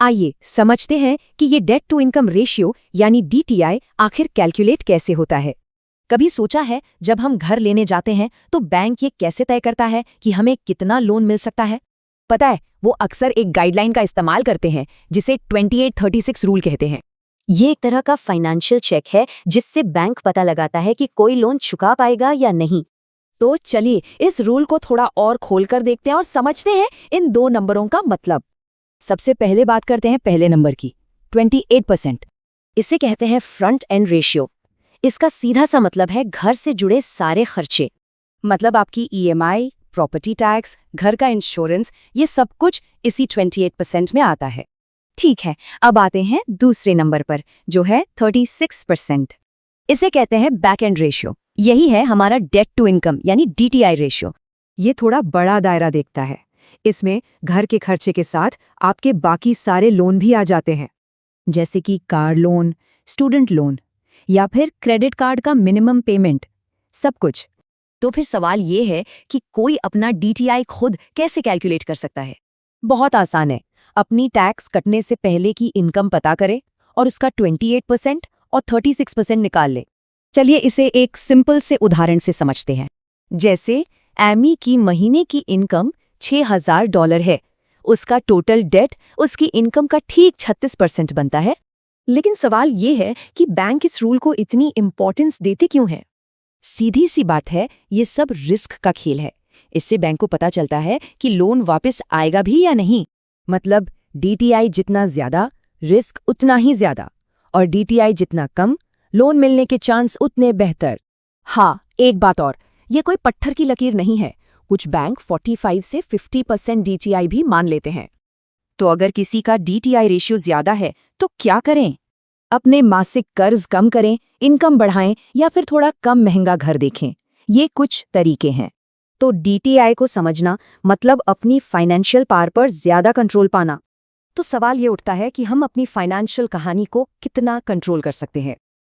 आइए समझते हैं कि ये डेट टू इनकम रेशियो यानी डीटीआई आखिर कैलकुलेट कैसे होता है। कभी सोचा है जब हम घर लेने जाते हैं तो बैंक ये कैसे तय करता है कि हमें कितना लोन मिल सकता है? पता है, वो अक्सर एक गाइडलाइन का इस्तेमाल करते हैं जिसे 2836 रूल कहते हैं। ये एक तरह का फाइनेंशियल चेक है जिससे बैंक पता लगाता है कि कोई लोन चुका पाएगा या नहीं। तो चलिए इस रूल को थोड़ा और खोलकर देखते हैं और समझते हैं इन दो नंबरों का मतलब। सबसे पहले बात करते हैं पहले नंबर की, 28%। इसे कहते हैं फ्रंट एंड रेशियो। इसका सीधा सा मतलब है घर से जुड़े सारे खर्चे। मतलब आपकी ईएमआई, प्रॉपर्टी टैक्स, घर का इंश्योरेंस, ये सब कुछ इसी 28% में आता है। ठीक है, अब आते हैं दूसरे नंबर पर जो है 36%। इसे कहते हैं बैक एंड रेशियो। यही है हमारा डेट टू इनकम यानी डीटीआई रेशियो। ये थोड़ा बड़ा दायरा देखता है। इसमें घर के खर्चे के साथ आपके बाकी सारे लोन भी आ जाते हैं, जैसे कि कार लोन, स्टूडेंट लोन या फिर क्रेडिट कार्ड का मिनिमम पेमेंट, सब कुछ। तो फिर सवाल ये है कि कोई अपना डीटीआई खुद कैसे कैलकुलेट कर सकता है? बहुत आसान है। अपनी टैक्स कटने से पहले की इनकम पता करें और उसका 28% और 36% निकाल लें। चलिए इसे एक सिंपल से उदाहरण से समझते हैं। जैसे एमी की महीने की इनकम $6000 है, उसका टोटल डेट उसकी इनकम का ठीक 36% बनता है। लेकिन सवाल ये है कि बैंक इस रूल को इतनी इम्पोर्टेंस देते क्यों है? सीधी सी बात है, ये सब रिस्क का खेल है। इससे बैंक को पता चलता है कि लोन वापस आएगा भी या नहीं। मतलब डीटीआई जितना ज्यादा, रिस्क उतना ही ज्यादा, और डीटीआई जितना कम, लोन मिलने के चांस उतने बेहतर। हाँ, एक बात और, ये कोई पत्थर की लकीर नहीं है। कुछ बैंक 45 से 50% डीटीआई भी मान लेते हैं। तो अगर किसी का डीटीआई रेशियो ज्यादा है तो क्या करें? अपने मासिक कर्ज कम करें, इनकम बढ़ाएं या फिर थोड़ा कम महंगा घर देखें। ये कुछ तरीके हैं। तो डीटीआई को समझना मतलब अपनी फाइनेंशियल पावर पर ज्यादा कंट्रोल पाना। तो सवाल ये उठता है कि हम अपनी फाइनेंशियल कहानी को कितना कंट्रोल कर सकते हैं।